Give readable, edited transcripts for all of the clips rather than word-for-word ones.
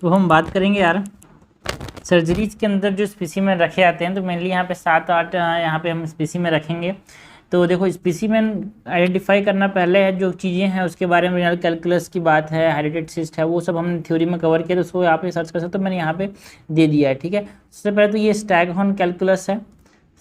तो हम बात करेंगे यार सर्जरीज के अंदर जो स्पेसिमेन रखे जाते हैं, तो मेनली यहाँ पे 7-8 यहाँ पे हम स्पेसिमेन रखेंगे। तो देखो स्पेसिमेन आइडेंटिफाई करना पहले है, जो चीज़ें हैं उसके बारे में, रिनल कैलकुलस की बात है, हाइड्रेटेड सिस्ट है, वो सब हमने थ्योरी में कवर किया, तो उसको यहाँ पे सर्च कर सकते हो, मैंने यहाँ पे दे दिया है। ठीक है, सबसे पहले तो ये स्टैगहॉर्न कैलकुलस है,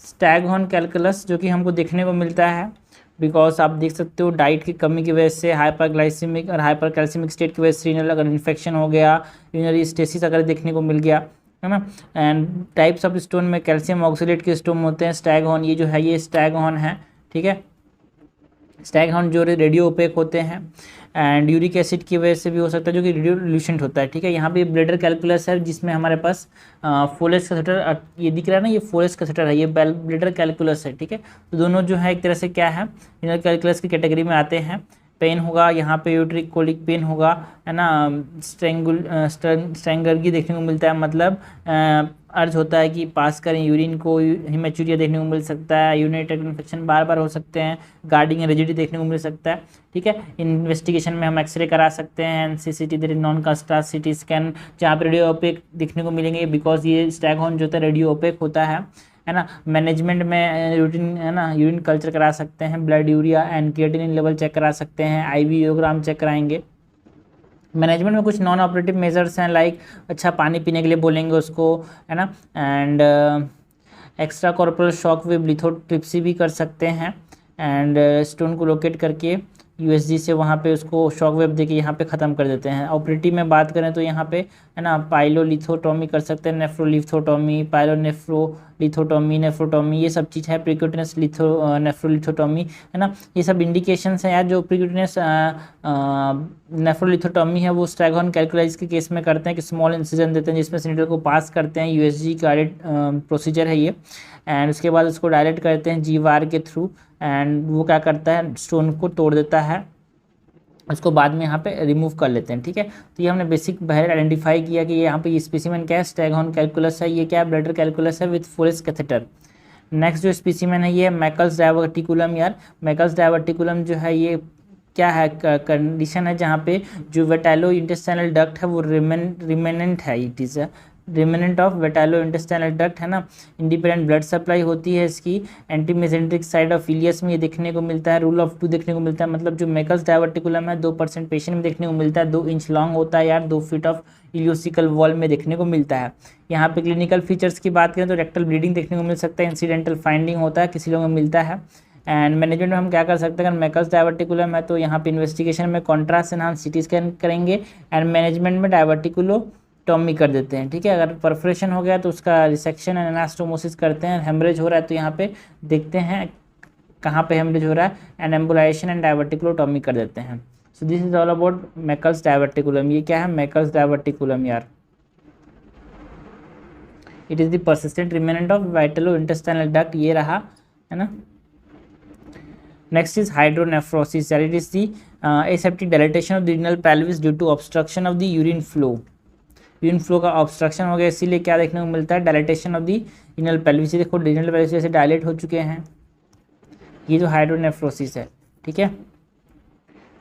स्टैगहॉर्न कैलकुलस जो कि हमको देखने को मिलता है बिकॉज आप देख सकते हो डाइट की कमी की वजह से हाइपरग्लाइसेमिक और हाइपर कैल्सिमिक स्टेट की वजह से रीनल अगर इन्फेक्शन हो गया, यूरिनरी स्टेसिस अगर देखने को मिल गया है ना। एंड टाइप्स ऑफ स्टोन में कैल्शियम ऑक्सलेट के स्टोन होते हैं। स्टैगहॉर्न ये जो है ये स्टैगहॉर्न है। ठीक है, स्टैगहॉर्न जो रेडियो ओपेक होते हैं एंड यूरिक एसिड की वजह से भी हो सकता है, जो कि रेडियोल्यूसेंट होता है। ठीक है, यहाँ पे ब्लैडर कैलकुलस है जिसमें हमारे पास फोलेस कैथेटर ये दिख रहा है ना, ये फोलेस कैथेटर है, ये ब्लैडर कैलकुलस है। ठीक है, तो दोनों जो है एक तरह से क्या है, रीनल कैलकुलस की कैटेगरी में आते हैं। पेन होगा यहाँ पे यूट्रिक कोलिक पेन होगा, है ना। स्ट्रेंगर्गी देखने को मिलता है, मतलब अर्ज होता है कि पास करें यूरिन को, हिमेचुरिया देखने को मिल सकता है, यूरिनरी इन्फेक्शन बार बार हो सकते हैं, गार्डिंग रिजिडिटी देखने को मिल सकता है। ठीक है, इन्वेस्टिगेशन में हम एक्सरे करा सकते हैं, एनसीसीटी देर नॉन कास्टास सिटी स्कैन जहाँ पे रेडियो ओपेक देखने को मिलेंगे बिकॉज ये स्टैगहॉर्न जो होता है रेडियो ओपेक होता है ना। मैनेजमेंट में रूटीन है ना, यूरिन कल्चर करा सकते हैं, blood urea and creatinine level check करा सकते हैं, आईवीओग्राम चेक कराएंगे। मैनेजमेंट में कुछ नॉन ऑपरेटिव मेजर्स हैं, लाइक अच्छा पानी पीने के लिए बोलेंगे उसको, है ना। And extracorporeal shock wave lithotripsy भी कर सकते हैं एंड स्टोन को लोकेट करके यूएसजी से वहाँ पे उसको शॉक वेव देके यहाँ पे ख़त्म कर देते हैं। ऑपरेटिव में बात करें तो यहाँ पे है ना पाइलोलिथोटॉमी कर सकते हैं, नेफ्रोलिथोटॉमी, पाइलोनेफ्रोलिथोटॉमी, नेफ्रोटॉमी, ये सब चीज़ है। प्रीक्यूटिनस नेफ्रोलिथोटॉमी, है ना। ये सब इंडिकेशंस हैं यार। जो प्रीक्यूटिनस नेफ्रोलिथोटॉमी है वो स्टैगहॉर्न कैलकुलस के केस में करते हैं कि स्मॉल इंसिजन देते हैं जिसमें से नीडल को पास करते हैं, यूएसजी गाइडेड प्रोसीजर है ये। एंड उसके बाद उसको डायरेक्ट करते हैं जीवार के थ्रू एंड वो क्या करता है स्टोन को तोड़ देता है, उसको बाद में यहाँ पे रिमूव कर लेते हैं। ठीक है, तो ये हमने बेसिक पहले आइडेंटिफाई किया कि यहाँ पे ये स्पेसिमेन क्या है, स्टैगहॉर्न कैलकुलस है। ये क्या है, ब्लैडर कैलकुलस है विथ फोरेस कैथेटर। नेक्स्ट जो स्पेसिमेन है ये मैकल्स डायवर्टिकुलम। यार मैकल्स डायवर्टिकुलम जो है ये क्या है, कंडीशन है जहाँ पे जो वेटाइलो इंटेस्टाइनल डक्ट है वो रिमेनेंट है, it is remnant of vitello intestinal duct, है ना। इंडिपेंडेंट ब्लड सप्लाई होती है इसकी, anti mesenteric side of ileus में ये देखने को मिलता है, रूल ऑफ 2 देखने को मिलता है। मतलब जो मैकल्स डायवर्टिकुलम है 2% पेशेंट में देखने को मिलता है, 2 इंच लॉन्ग होता है यार, 2 फीट ऑफ इलियोसिकल वॉल में देखने को मिलता है। यहाँ पे क्लिनिकल फीचर्स की बात करें तो रेक्टल ब्लीडिंग देखने को मिल सकता है, इंसिडेंटल फाइंडिंग होता है, किसी लोगों में मिलता है। एंड मैनेजमेंट में हम क्या कर सकते हैं, अगर मैकल्स डायवर्टिकुलम है तो यहाँ पे इन्वेस्टिगेशन में कॉन्ट्रास्ट एनहांस सीटी स्कैन करेंगे एंड मैनेजमेंट में डायवर्टिकुलोटॉमी कर देते हैं। ठीक है, अगर परफोरेशन हो गया तो उसका रिसेक्शन एंड एनास्टोमोसिस करते हैं। हेमरेज हो रहा है तो यहाँ पे देखते हैं कहाँ पे हेमरेज हो रहा है एंड एम्बुलाइजेशन एंड डायवर्टिकुलोटॉमी कर देते हैं। So this is all about Meckel's diverticulum. ये क्या है, मैकल्स डायवर्टिकुलम यार, it is the persistent remnant of vitello intestinal duct, ये रहा, है ना। Next is hydronephrosis, that it is the aseptic dilatation of the renal pelvis due to obstruction of the urine flow. Urine flow का obstruction हो गया, इसीलिए क्या देखने को मिलता है, dilatation of the renal pelvis. देखो रीनल पेल्विस जैसे डायलेट हो चुके हैं, ये जो हाइड्रोनेफ्रोसिस है। ठीक है,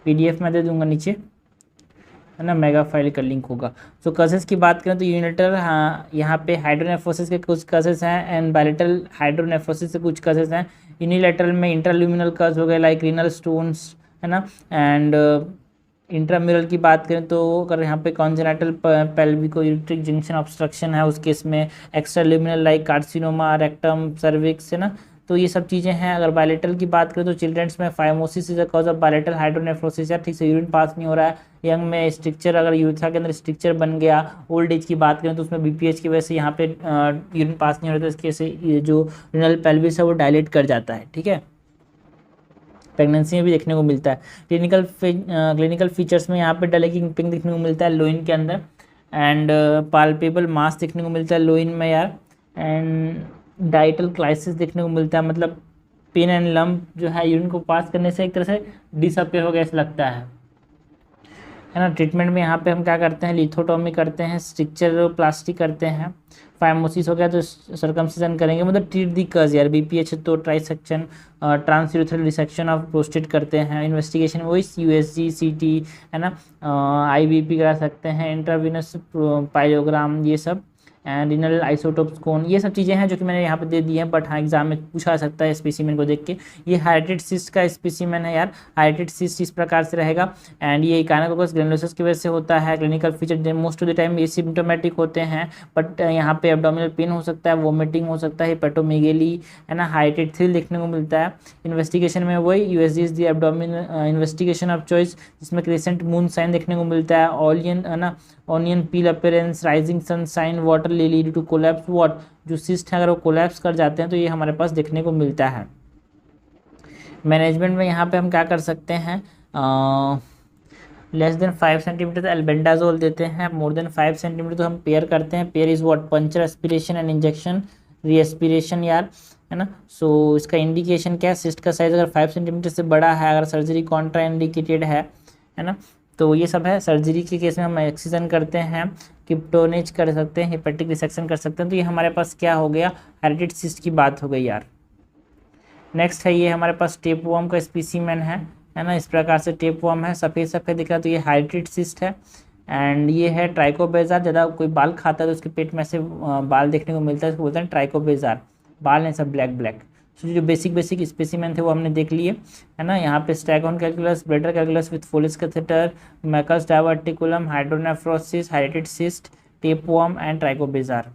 पीडीएफ में दे दूंगा नीचे, है ना, मेगा फाइल का लिंक होगा। तो कसेस की बात करें तो यूनिटल, हाँ यहाँ पे हाइड्रोनेफ्रोसिस के कुछ कसेस हैं एंड बायलेटरल हाइड्रोनेफ्रोसिस से कुछ कसेस हैं। यूनिलेटरल में इंटरल्यूमिनल कस हो गए लाइक रीनल स्टोन्स, है ना। एंड इंट्राम्यूरल की बात करें तो अगर यहाँ पे कॉन्जेनाइटल पेल्विको यूरिट्रिक जंक्शन ऑब्स्ट्रक्शन है उस केस में, एक्स्ट्राल्यूमिनल लाइक कार्सिनोमा, रेक्टम, सर्विक्स, है ना। तो ये सब चीज़ें हैं। अगर बायलेटरल की बात करें तो चिल्ड्रंस में phimosis is a cause of bilateral hydronephrosis, या ठीक से यूरिन पास नहीं हो रहा है। यंग में स्ट्रिक्चर, अगर यूरेथ्रा के अंदर स्ट्रिक्चर बन गया। ओल्ड एज की बात करें तो उसमें बीपीएच की वजह से यहाँ पे यूरिन पास नहीं हो रहा था, इसके से ये जो रीनल पेल्विस है वो डायलेट कर जाता है। ठीक है, प्रेगनेंसी में भी देखने को मिलता है। क्लिनिकल फीचर्स में यहाँ पे डलेकिंग पिंक देखने को मिलता है लोइन के अंदर एंड पाल्पेबल मास देखने को मिलता है लोइन में यार, एंड डाइटल क्लाइसिस देखने को मिलता है, मतलब पेन एंड लम्प जो है यूरिन को पास करने से एक तरह से डिसअपेयर हो गया ऐसा लगता है। है ना। ट्रीटमेंट में यहाँ पे हम क्या करते हैं, लिथोटॉमी करते हैं, स्ट्रक्चर प्लास्टी करते हैं, फाइमोसिस हो गया तो सर्कमसिजन करेंगे, मतलब ट्रीट दी कज यार, बीपीएच तो trisection, transurethral resection of prostate करते हैं। इन्वेस्टिगेशन में वही यूएसजी, सीटी, है ना, आईबीपी करा सकते हैं, इंट्रावीनस पाइलोग्राम, ये सब, एंड रिनल आइसोटोप्स कौन, ये सब चीज़ें हैं जो कि मैंने यहाँ पे दे दी हैं, बट हाँ एग्जाम में पूछा जा सकता है स्पेसिमेन को देख के। ये हाइड्रेटेड सिस्ट का स्पेसिमेन है यार। हाइड्रेटेड सिस्ट इस प्रकार से रहेगा, एंड ये इकानोकोकस ग्रेनुलोसस की वजह से होता है। Clinical feature most of the time asymptomatic होते हैं, बट यहाँ पे एब्डोमिनल पेन हो सकता है, वोमिटिंग हो सकता है, हेपेटोमेगेली, है ना, हाइड्रेटेड थ्रिल देखने को मिलता है। इन्वेस्टिगेशन में वही USG is the abdominal investigation of choice, जिसमें क्रिसेंट मून साइन देखने को मिलता है, ऑलियन, है ना, onion peel appearance, rising sun sign, water lily due to collapse what, जो सिस्ट है अगर वो कोलैप्स कर जाते हैं तो ये हमारे पास देखने को मिलता है। मैनेजमेंट में यहाँ पे हम क्या कर सकते हैं, लेस देन 5 सेंटीमीटर एल्बेंडाजोल देते हैं, मोर देन 5 सेंटीमीटर तो हम पेयर करते हैं। PAIR is what, puncture aspiration and injection reaspiration यार, है ना। सो इसका इंडिकेशन क्या है, सिस्ट का साइज अगर 5 सेंटीमीटर से बड़ा है, अगर सर्जरी कॉन्ट्रा इंडिकेटेड है ना, तो ये सब है। सर्जरी के केस में हम एक्सीजन करते हैं, किप्टोनेज कर सकते हैं, हेपेटिक रिसेक्शन कर सकते हैं। तो ये हमारे पास क्या हो गया, हेरिटेड सिस्ट की बात हो गई यार। नेक्स्ट है ये हमारे पास टेपवर्म का स्पेसिमेन है ना, इस प्रकार से टेपवर्म है, सफ़ेद सफ़ेद दिख रहा है, तो ये हेरिटेड सिस्ट है। एंड ये है ट्राइकोबेजार, ज़्यादा कोई बाल खाता है तो उसके पेट में से बाल देखने को मिलता है, इसको बोलते हैं ट्राइकोबेजार, बाल नहीं सब ब्लैक ब्लैक। सो जो बेसिक स्पेसिमेन थे वो हमने देख लिए, है ना। यहाँ पे staghorn calculus, bladder calculus with Foley's catheter, Meckel's diverticulum, hydronephrosis, hydatid cyst, tapeworm and ट्राइकोबेजार।